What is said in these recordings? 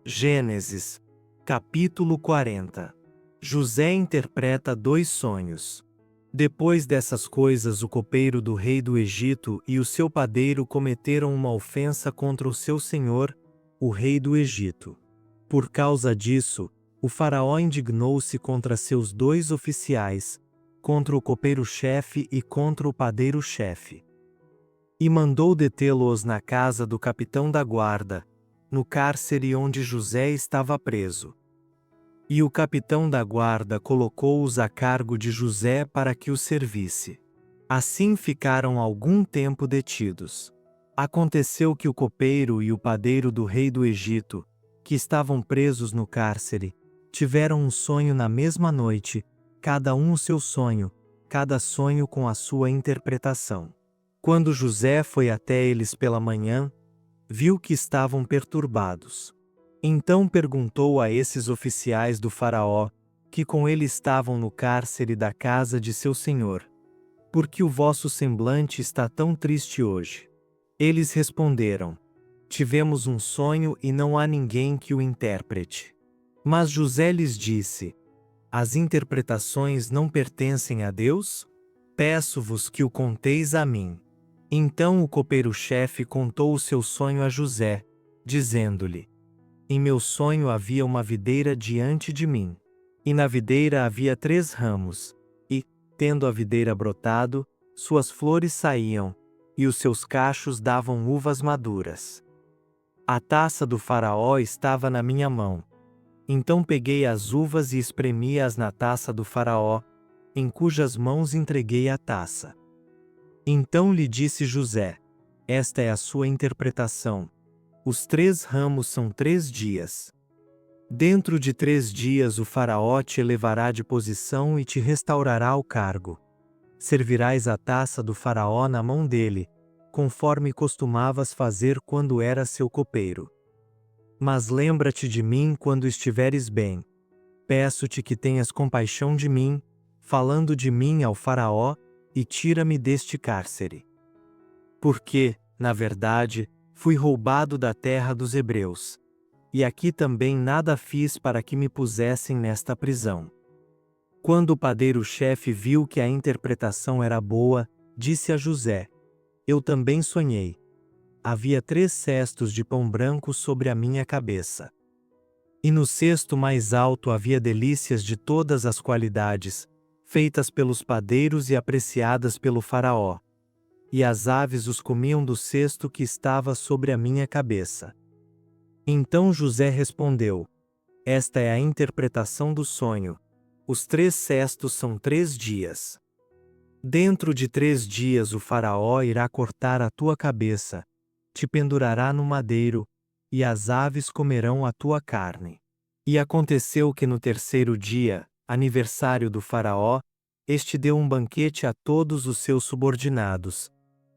Gênesis, capítulo 40. José interpreta 2 sonhos. Depois dessas coisas, o copeiro do rei do Egito e o seu padeiro cometeram uma ofensa contra o seu senhor, o rei do Egito. Por causa disso, o faraó indignou-se contra seus 2 oficiais, contra o copeiro-chefe e contra o padeiro-chefe. E mandou detê-los na casa do capitão da guarda, no cárcere onde José estava preso. E o capitão da guarda colocou-os a cargo de José para que os servisse. Assim ficaram algum tempo detidos. Aconteceu que o copeiro e o padeiro do rei do Egito, que estavam presos no cárcere, tiveram um sonho na mesma noite, cada um o seu sonho, cada sonho com a sua interpretação. Quando José foi até eles pela manhã, viu que estavam perturbados. Então perguntou a esses oficiais do faraó, que com ele estavam no cárcere da casa de seu senhor: por que o vosso semblante está tão triste hoje? Eles responderam: tivemos um sonho e não há ninguém que o interprete. Mas José lhes disse: as interpretações não pertencem a Deus? Peço-vos que o conteis a mim. Então o copeiro-chefe contou o seu sonho a José, dizendo-lhe: em meu sonho havia uma videira diante de mim. E na videira havia 3 ramos, e, tendo a videira brotado, suas flores saíam, e os seus cachos davam uvas maduras. A taça do faraó estava na minha mão. Então peguei as uvas e espremi-as na taça do faraó, em cujas mãos entreguei a taça. Então lhe disse José: esta é a sua interpretação. Os 3 ramos são 3 dias. Dentro de 3 dias o faraó te elevará de posição e te restaurará o cargo. Servirás a taça do faraó na mão dele, conforme costumavas fazer quando eras seu copeiro. Mas lembra-te de mim quando estiveres bem. Peço-te que tenhas compaixão de mim, falando de mim ao faraó, e tira-me deste cárcere. Porque, na verdade, fui roubado da terra dos hebreus. E aqui também nada fiz para que me pusessem nesta prisão. Quando o padeiro-chefe viu que a interpretação era boa, disse a José: eu também sonhei. Havia 3 cestos de pão branco sobre a minha cabeça. E no cesto mais alto havia delícias de todas as qualidades, feitas pelos padeiros e apreciadas pelo faraó. E as aves os comiam do cesto que estava sobre a minha cabeça. Então José respondeu: esta é a interpretação do sonho. Os 3 cestos são 3 dias. Dentro de 3 dias o faraó irá cortar a tua cabeça, te pendurará no madeiro, e as aves comerão a tua carne. E aconteceu que no 3º dia, aniversário do faraó, este deu um banquete a todos os seus subordinados.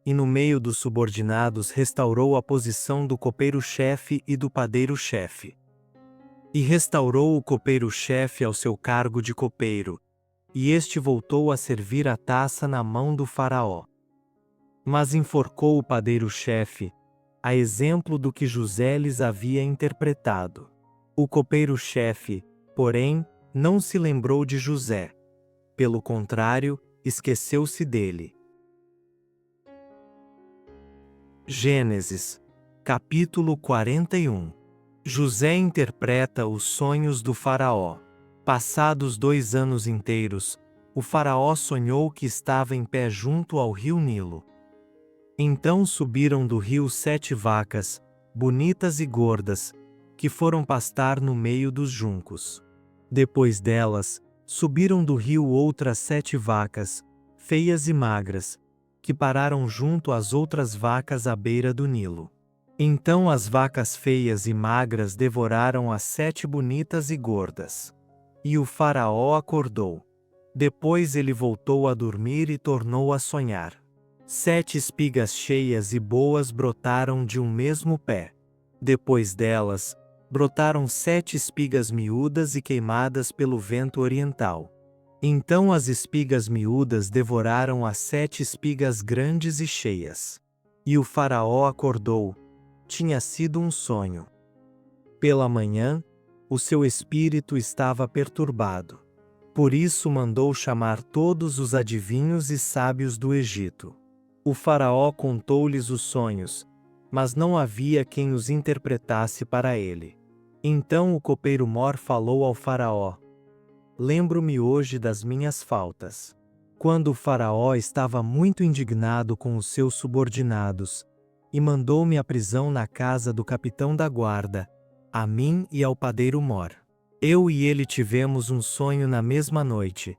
E no meio dos subordinados restaurou a posição do copeiro-chefe e do padeiro-chefe. E restaurou o copeiro-chefe ao seu cargo de copeiro, e este voltou a servir a taça na mão do faraó. Mas enforcou o padeiro-chefe, a exemplo do que José lhes havia interpretado. O copeiro-chefe, porém, não se lembrou de José. Pelo contrário, esqueceu-se dele. Gênesis, capítulo 41. José interpreta os sonhos do faraó. Passados 2 anos inteiros, o faraó sonhou que estava em pé junto ao rio Nilo. Então subiram do rio 7 vacas, bonitas e gordas, que foram pastar no meio dos juncos. Depois delas, subiram do rio outras 7 vacas, feias e magras, que pararam junto às outras vacas à beira do Nilo. Então as vacas feias e magras devoraram as 7 bonitas e gordas. E o faraó acordou. Depois ele voltou a dormir e tornou a sonhar. 7 espigas cheias e boas brotaram de um mesmo pé. Depois delas, brotaram 7 espigas miúdas e queimadas pelo vento oriental. Então as espigas miúdas devoraram as 7 espigas grandes e cheias. E o faraó acordou. Tinha sido um sonho. Pela manhã, o seu espírito estava perturbado. Por isso mandou chamar todos os adivinhos e sábios do Egito. O faraó contou-lhes os sonhos, mas não havia quem os interpretasse para ele. Então o copeiro-mor falou ao faraó: Lembro-me hoje das minhas faltas. Quando o faraó estava muito indignado com os seus subordinados, e mandou-me à prisão na casa do capitão da guarda, a mim e ao padeiro-mor. Eu e ele tivemos um sonho na mesma noite.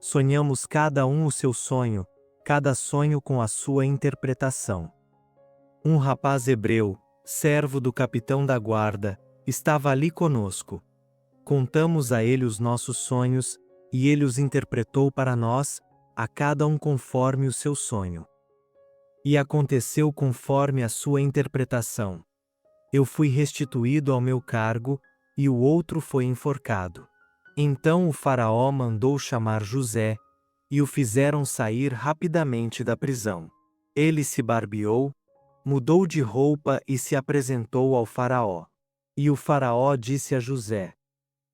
Sonhamos cada um o seu sonho, cada sonho com a sua interpretação. Um rapaz hebreu, servo do capitão da guarda, estava ali conosco. Contamos a ele os nossos sonhos, e ele os interpretou para nós, a cada um conforme o seu sonho. E aconteceu conforme a sua interpretação. Eu fui restituído ao meu cargo, e o outro foi enforcado. Então o faraó mandou chamar José, e o fizeram sair rapidamente da prisão. Ele se barbeou, mudou de roupa e se apresentou ao faraó. E o faraó disse a José: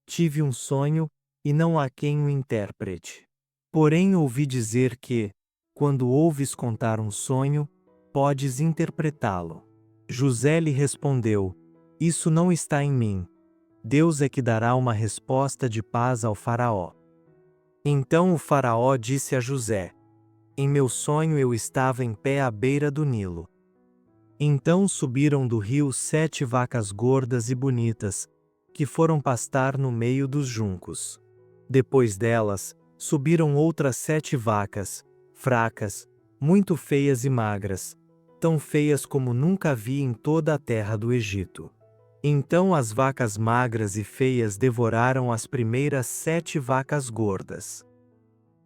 Tive um sonho, e não há quem o interprete. Porém ouvi dizer que, quando ouves contar um sonho, podes interpretá-lo. José lhe respondeu: Isso não está em mim. Deus é que dará uma resposta de paz ao faraó. Então o faraó disse a José: Em meu sonho eu estava em pé à beira do Nilo. Então subiram do rio 7 vacas gordas e bonitas, que foram pastar no meio dos juncos. Depois delas, subiram outras 7 vacas, fracas, muito feias e magras, tão feias como nunca vi em toda a terra do Egito. Então as vacas magras e feias devoraram as primeiras 7 vacas gordas.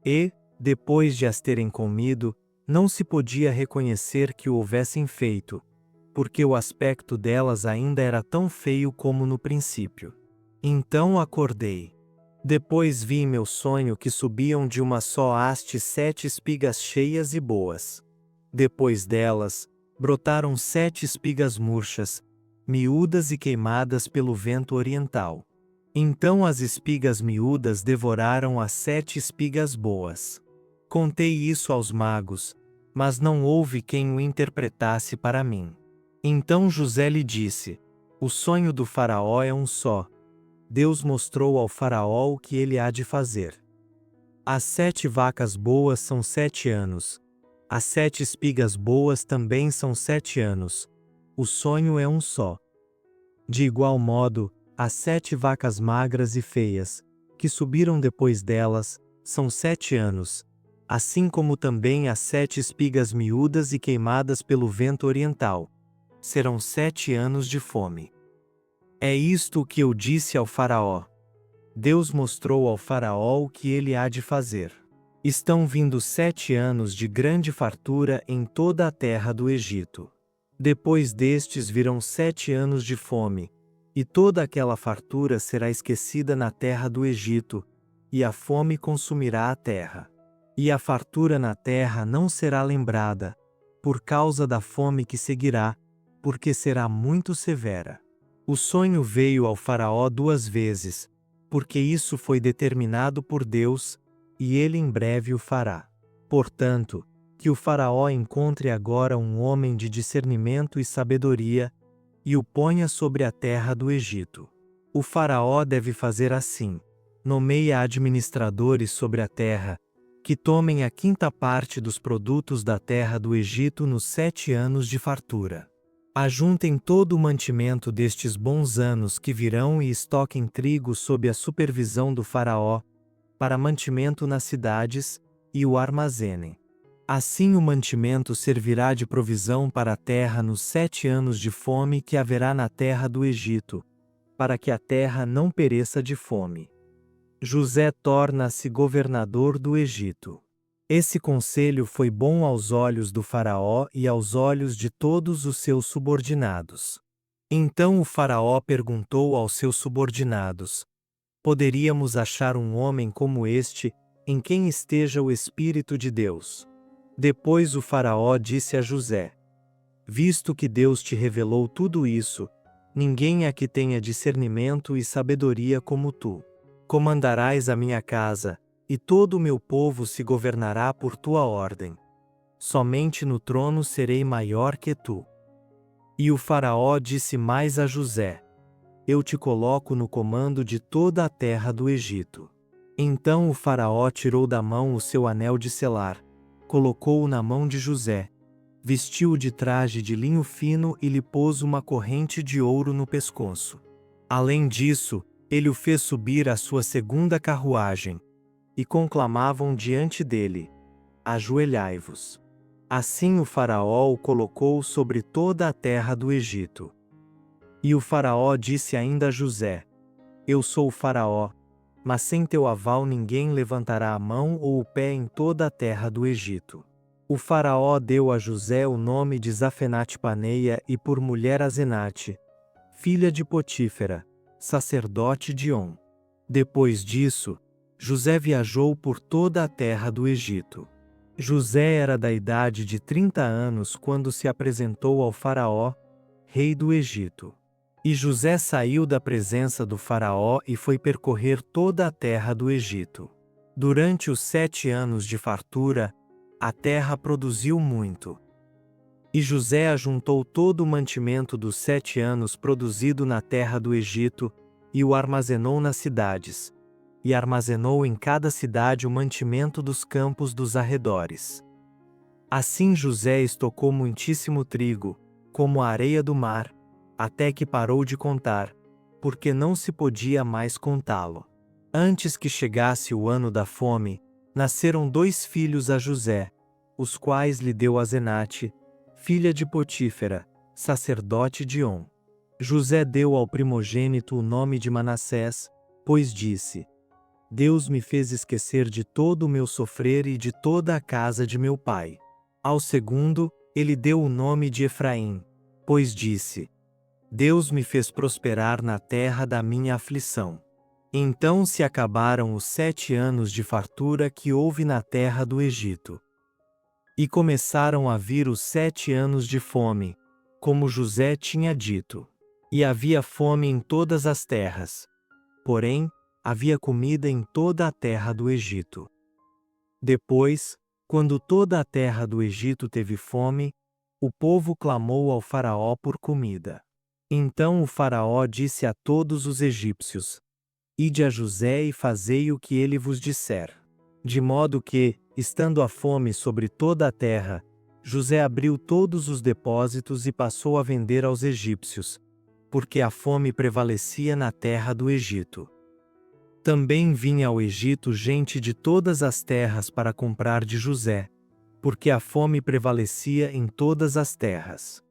E, depois de as terem comido, não se podia reconhecer que o houvessem feito, porque o aspecto delas ainda era tão feio como no princípio. Então acordei. Depois vi em meu sonho que subiam de uma só haste 7 espigas cheias e boas. Depois delas, brotaram 7 espigas murchas, miúdas e queimadas pelo vento oriental. Então as espigas miúdas devoraram as 7 espigas boas. Contei isso aos magos, mas não houve quem o interpretasse para mim. Então José lhe disse: O sonho do faraó é um só. Deus mostrou ao faraó o que ele há de fazer. As 7 vacas boas são 7 anos. As 7 espigas boas também são 7 anos. O sonho é um só. De igual modo, as 7 vacas magras e feias, que subiram depois delas, são 7 anos, assim como também as 7 espigas miúdas e queimadas pelo vento oriental. Serão 7 anos de fome. É isto o que eu disse ao faraó. Deus mostrou ao faraó o que ele há de fazer. Estão vindo 7 anos de grande fartura em toda a terra do Egito. Depois destes virão 7 anos de fome, e toda aquela fartura será esquecida na terra do Egito, e a fome consumirá a terra. E a fartura na terra não será lembrada, por causa da fome que seguirá, porque será muito severa. O sonho veio ao faraó 2 vezes, porque isso foi determinado por Deus, e ele em breve o fará. Portanto, que o faraó encontre agora um homem de discernimento e sabedoria, e o ponha sobre a terra do Egito. O faraó deve fazer assim: nomeia administradores sobre a terra, que tomem a 5ª parte dos produtos da terra do Egito nos 7 anos de fartura. Ajuntem todo o mantimento destes bons anos que virão e estoquem trigo sob a supervisão do faraó, para mantimento nas cidades, e o armazenem. Assim o mantimento servirá de provisão para a terra nos 7 anos de fome que haverá na terra do Egito, para que a terra não pereça de fome. José torna-se governador do Egito. Esse conselho foi bom aos olhos do faraó e aos olhos de todos os seus subordinados. Então o faraó perguntou aos seus subordinados: Poderíamos achar um homem como este, em quem esteja o Espírito de Deus? Depois o faraó disse a José: Visto que Deus te revelou tudo isso, ninguém há que tenha discernimento e sabedoria como tu. Comandarás a minha casa, e todo o meu povo se governará por tua ordem. Somente no trono serei maior que tu. E o faraó disse mais a José: Eu te coloco no comando de toda a terra do Egito. Então o faraó tirou da mão o seu anel de selar, colocou-o na mão de José, vestiu-o de traje de linho fino e lhe pôs uma corrente de ouro no pescoço. Além disso, ele o fez subir à sua segunda carruagem, e conclamavam diante dele: Ajoelhai-vos. Assim o faraó o colocou sobre toda a terra do Egito. E o faraó disse ainda a José: Eu sou o faraó, mas sem teu aval ninguém levantará a mão ou o pé em toda a terra do Egito. O faraó deu a José o nome de Zafenate-Paneia e por mulher Azenate, filha de Potífera, sacerdote de On. Depois disso, José viajou por toda a terra do Egito. José era da idade de 30 anos quando se apresentou ao faraó, rei do Egito. E José saiu da presença do faraó e foi percorrer toda a terra do Egito. Durante os 7 anos de fartura, a terra produziu muito. E José ajuntou todo o mantimento dos 7 anos produzido na terra do Egito, e o armazenou nas cidades, e armazenou em cada cidade o mantimento dos campos dos arredores. Assim José estocou muitíssimo trigo, como a areia do mar, até que parou de contar, porque não se podia mais contá-lo. Antes que chegasse o ano da fome, nasceram 2 filhos a José, os quais lhe deu Azenate, filha de Potífera, sacerdote de On. José deu ao primogênito o nome de Manassés, pois disse: Deus me fez esquecer de todo o meu sofrer e de toda a casa de meu pai. Ao segundo, ele deu o nome de Efraim, pois disse: Deus me fez prosperar na terra da minha aflição. Então se acabaram os 7 anos de fartura que houve na terra do Egito. E começaram a vir os 7 anos de fome, como José tinha dito. E havia fome em todas as terras. Porém, havia comida em toda a terra do Egito. Depois, quando toda a terra do Egito teve fome, o povo clamou ao faraó por comida. Então o faraó disse a todos os egípcios: Ide a José e fazei o que ele vos disser. De modo que, estando a fome sobre toda a terra, José abriu todos os depósitos e passou a vender aos egípcios, porque a fome prevalecia na terra do Egito. Também vinha ao Egito gente de todas as terras para comprar de José, porque a fome prevalecia em todas as terras.